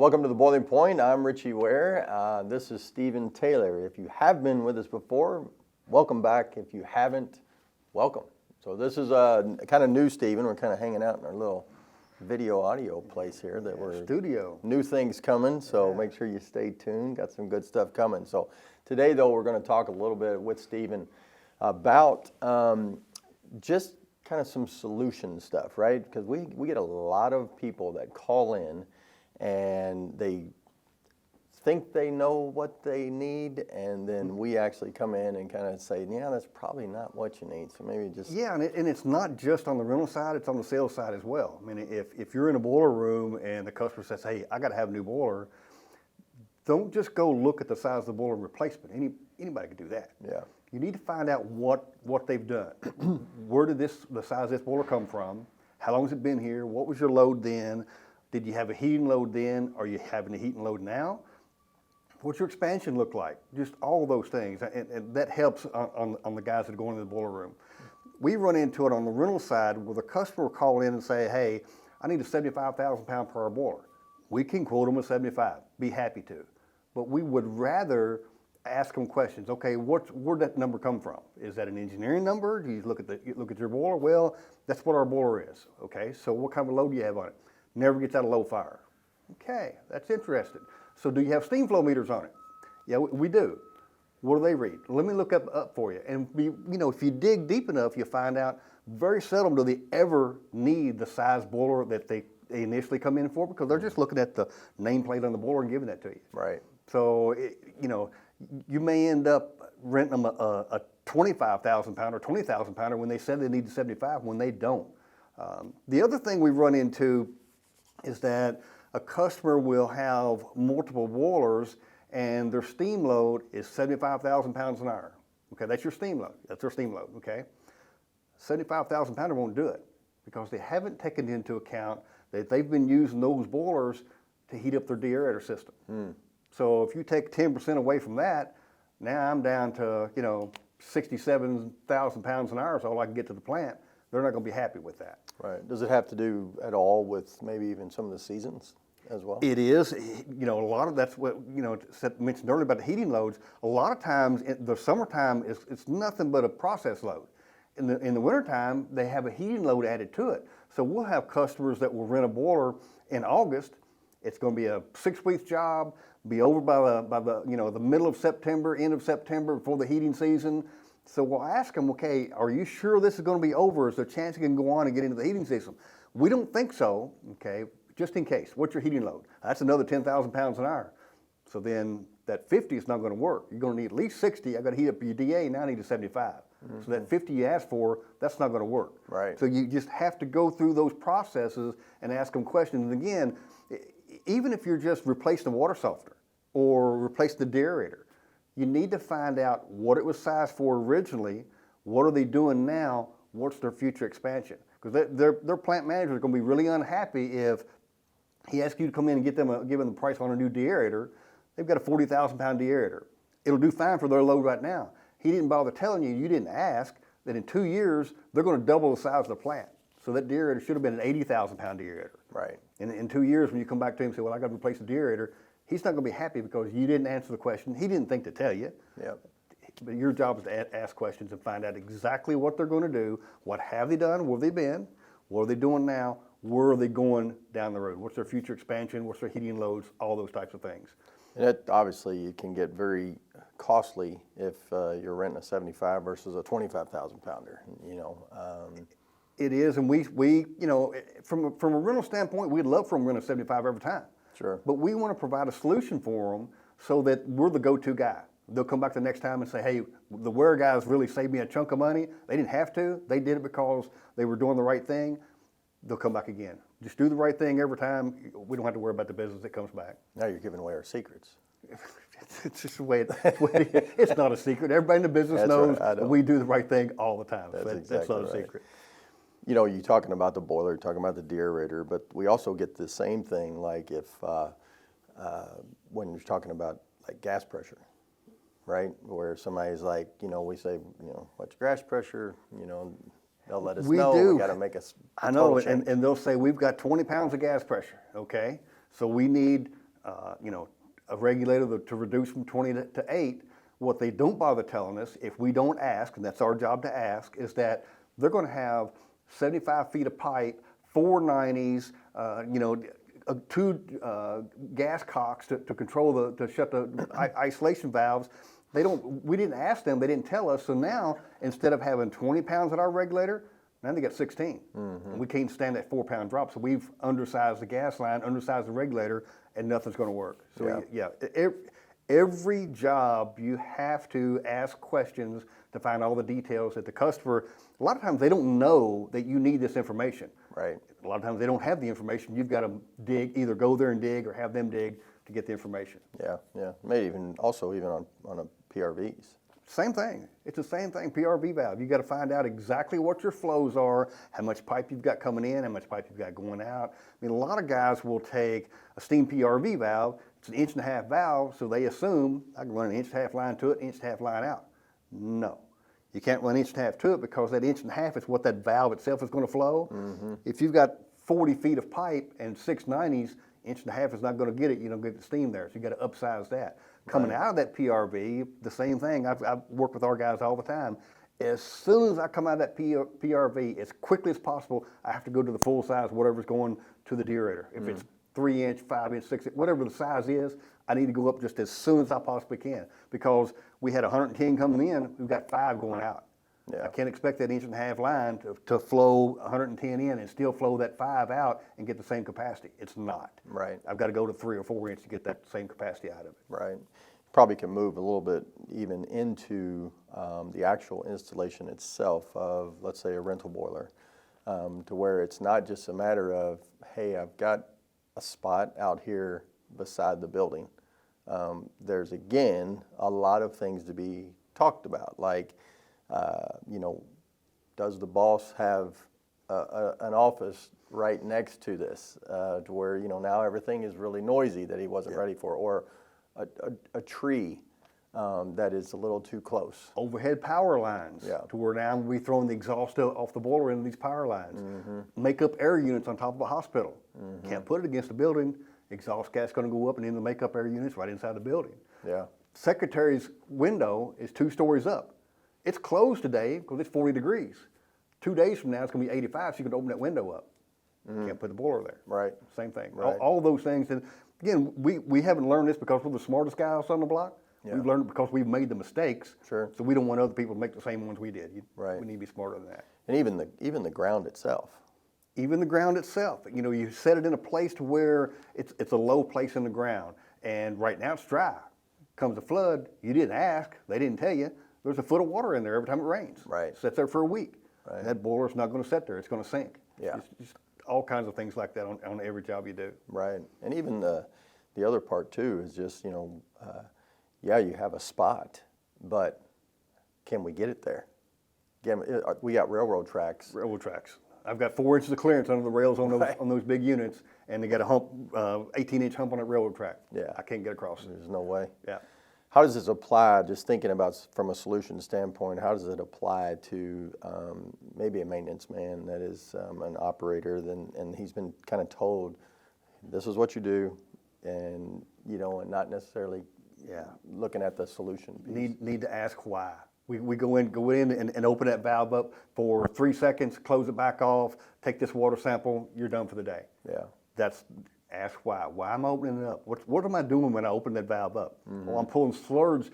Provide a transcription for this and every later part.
Welcome to the Boiling Point. I'm Ritchie WARE. This is Stephen Taylor. If you have been with us before, welcome back. If you haven't, welcome. So this is a kind of new Stephen. We're kind of hanging out in our little video audio place here that we're studio. New things coming, so make sure you stay tuned. Got some good stuff coming. So today though, we're going to talk a little bit with Stephen about just kind of some solution stuff, right? Because we get a lot of people that call in and they think they know what they need, and then we actually come in and kind of say, yeah, that's probably not what you need, so maybe just... Yeah, and it's not just on the rental side, it's on the sales side as well. I mean, if you're in a boiler room and the customer says, hey, I got to have a new boiler, don't just go look at the size of the boiler replacement. Anybody could do that. Yeah. You need to find out what they've done. Where did the size of this boiler come from? How long has it been here? What was your load then? Did you have a heating load then? Are you having a heating load now? What's your expansion look like? Just all those things, and that helps on the guys that are going into the boiler room. We run into it on the rental side where the customer will call in and say, hey, I need a 75,000 pound per hour boiler. We can quote them a 75, be happy to. But we would rather ask them questions. Okay, where'd that number come from? Is that an engineering number? Do you look at your boiler? Well, that's what our boiler is. Okay, so what kind of load do you have on it? Never gets out of low fire. Okay, that's interesting. So do you have steam flow meters on it? Yeah, we do. What do they read? Let me look up for you. And if you dig deep enough, you find out very seldom do they ever need the size boiler that they initially come in for, because they're just looking at the nameplate on the boiler and giving that to you. Right. So you may end up renting them a 25,000 pounder, 20,000 pounder when they said they need 75 when they don't. The other thing we run into is that a customer will have multiple boilers and their steam load is 75,000 pounds an hour. Okay, that's your steam load. That's their steam load, okay? 75,000 pounder won't do it because they haven't taken into account that they've been using those boilers to heat up their deaerator system. So if you take 10% away from that, now I'm down to, 67,000 pounds an hour is all I can get to the plant. They're not going to be happy with that. Right. Does it have to do at all with maybe even some of the seasons as well? It is. A lot of that's what, mentioned earlier about the heating loads. A lot of times in the summertime, it's nothing but a process load. In the wintertime, they have a heating load added to it. So we'll have customers that will rent a boiler in August. It's going to be a 6-week job, be over by the middle of September, end of September, before the heating season. So we'll ask them, okay, are you sure this is going to be over? Is there a chance you can go on and get into the heating system? We don't think so, okay, just in case. What's your heating load? That's another 10,000 pounds an hour. So then that 50 is not going to work. You're going to need at least 60. I got to heat up your DA, now I need a 75. So that 50 you asked for, that's not going to work. Right. So you just have to go through those processes and ask them questions. And again, even if you're just replacing the water softener or replace the deaerator, you need to find out what it was sized for originally, what are they doing now, what's their future expansion. Because their plant manager is going to be really unhappy if he asks you to come in and give them the price on a new deaerator. They've got a 40,000 pound deaerator. It'll do fine for their load right now. He didn't bother telling you, you didn't ask, that in 2 years, they're going to double the size of the plant. So that deaerator should have been an 80,000 pound deaerator. Right. In 2 years, when you come back to him and say, well, I got to replace the deaerator, he's not going to be happy because you didn't answer the question. He didn't think to tell you. Yep. But your job is to ask questions and find out exactly what they're going to do, what have they done, where have they been, what are they doing now, where are they going down the road, what's their future expansion, what's their heating loads, all those types of things. And that obviously it can get very costly if you're renting a 75 versus a 25,000 pounder, It is, and we from a rental standpoint, we'd love for them to rent a 75 every time. Sure. But we want to provide a solution for them so that we're the go-to guy. They'll come back the next time and say, hey, the WARE guys really saved me a chunk of money. They didn't have to. They did it because they were doing the right thing. They'll come back again. Just do the right thing every time. We don't have to worry about the business that comes back. Now you're giving away our secrets. It's just the way it's not a secret. Everybody in the business knows that we do the right thing all the time. That's not a secret. You're talking about the boiler, you're talking about the deaerator, but we also get the same thing like if when you're talking about like gas pressure, right? Where somebody's like, we say, what's your gas pressure? They'll let us know. We got to make a I know, and they'll say, we've got 20 pounds of gas pressure, okay? So we need a regulator to reduce from 20 to 8. What they don't bother telling us, if we don't ask, and that's our job to ask, is that they're going to have 75 feet of pipe, 4 90s, two gas cocks to control to shut the isolation valves. We didn't ask them, they didn't tell us. So now, instead of having 20 pounds at our regulator, now they got 16. And we can't stand that 4-pound drop. So we've undersized the gas line, undersized the regulator, and nothing's going to work. So every job you have to ask questions to find all the details that the customer, a lot of times they don't know that you need this information. Right. A lot of times they don't have the information. You've got to dig, either go there and dig or have them dig to get the information. Yeah, yeah. Maybe even on a PRVs. Same thing. It's the same thing. PRV valve. You got to find out exactly what your flows are, how much pipe you've got coming in, how much pipe you've got going out. I mean, a lot of guys will take a steam PRV valve. It's an 1.5-inch valve, so they assume I can run an 1.5-inch line to it, 1.5-inch line out. No. You can't run 1.5-inch to it because that 1.5-inch is what that valve itself is going to flow. If you've got 40 feet of pipe and 6 90s, 1.5-inch is not going to get it. You don't get the steam there, so you got to upsize that. Coming out of that PRV, the same thing. I've worked with our guys all the time. As soon as I come out of that PRV, as quickly as possible, I have to go to the full size, whatever's going to the deaerator. If it's 3-inch, 5-inch, 6-inch, whatever the size is, I need to go up just as soon as I possibly can, because we had 110 coming in, we've got 5 going out. Yeah. I can't expect that 1.5-inch line to flow 110 in and still flow that 5 out and get the same capacity. It's not. Right. I've got to go to 3 or 4 inch to get that same capacity out of it. Right. Probably can move a little bit even into the actual installation itself of, let's say, a rental boiler, to where it's not just a matter of, hey, I've got a spot out here beside the building. There's, again, a lot of things to be talked about, like, does the boss have an office right next to this, to where, now everything is really noisy that he wasn't ready for, or a tree that is a little too close. Overhead power lines, to where now we're throwing the exhaust off the boiler into these power lines. Makeup air units on top of a hospital. Can't put it against the building. Exhaust gas going to go up and in the makeup air units right inside the building. Yeah. Secretary's window is 2 stories up. It's closed today because it's 40 degrees. 2 days from now, it's going to be 85, so you can open that window up. Can't put the boiler there. Right. Same thing. Right. All those things. And again, we haven't learned this because we're the smartest guys on the block. We've learned it because we've made the mistakes. Sure. So we don't want other people to make the same ones we did. Right. We need to be smarter than that. And even the ground itself. Even the ground itself. You set it in a place to where it's a low place in the ground. And right now it's dry. Comes a flood, you didn't ask, they didn't tell you. There's a foot of water in there every time it rains. Right. It sits there for a week. Right. That boiler's not going to sit there. It's going to sink. Yeah. It's just all kinds of things like that on every job you do. Right. And even the other part too is just, you have a spot, but can we get it there? Again, we got railroad tracks. Railroad tracks. I've got 4 inches of clearance under the rails on those big units, and they got a hump, 18-inch hump on that railroad track. Yeah. I can't get across. There's no way. Yeah. How does this apply, just thinking about from a solution standpoint, how does it apply to maybe a maintenance man that is an operator, and he's been kind of told, this is what you do, and and not necessarily looking at the solution piece. Need to ask why. We go in and open that valve up for 3 seconds, close it back off, take this water sample, you're done for the day. Yeah. Ask why. Why am I opening it up? What am I doing when I open that valve up? Well, I'm pulling sludge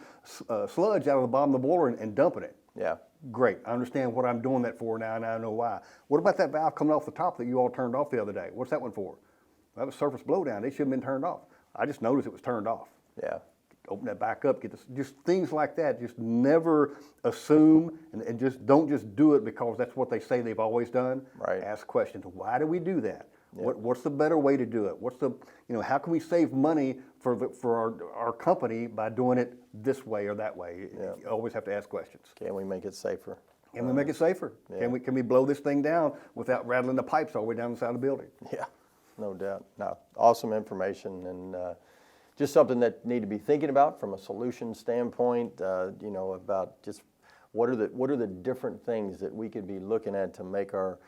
out of the bottom of the boiler and dumping it. Yeah. Great. I understand what I'm doing that for now, and I know why. What about that valve coming off the top that you all turned off the other day? What's that one for? That was surface blowdown. They should have been turned off. I just noticed it was turned off. Yeah. Open that back up. Just things like that. Just never assume and just don't just do it because that's what they say they've always done. Right. Ask questions. Why do we do that? Yeah. What's the better way to do it? What's the how can we save money for our company by doing it this way or that way? Yeah. You always have to ask questions. Can we make it safer? Can we make it safer? Yeah. Can we blow this thing down without rattling the pipes all the way down the side of the building? Yeah, no doubt. No, awesome information, and just something that need to be thinking about from a solution standpoint. About just what are the different things that we could be looking at to make our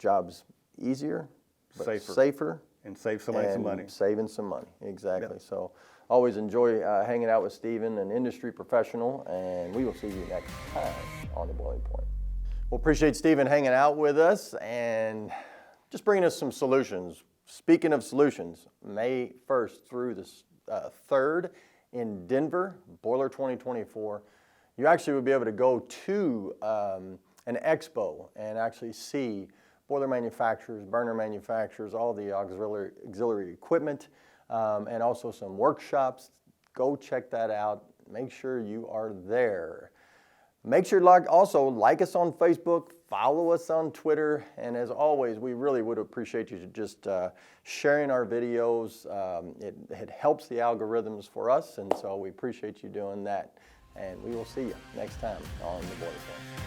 jobs easier, but safer And save somebody some and money. saving some money, exactly. Yep. So always enjoy hanging out with Stephen, an industry professional, and we will see you next time on The Boiling Point. Well, appreciate Stephen hanging out with us and just bringing us some solutions. Speaking of solutions, May 1st through the 3rd in Denver, Boiler 2024, you actually would be able to go to an expo and actually see boiler manufacturers, burner manufacturers, all the auxiliary equipment, and also some workshops. Go check that out. Make sure you are there. Make sure also like us on Facebook, follow us on Twitter, and as always, we really would appreciate you just sharing our videos. It helps the algorithms for us, and so we appreciate you doing that. And we will see you next time on The Boiler Point.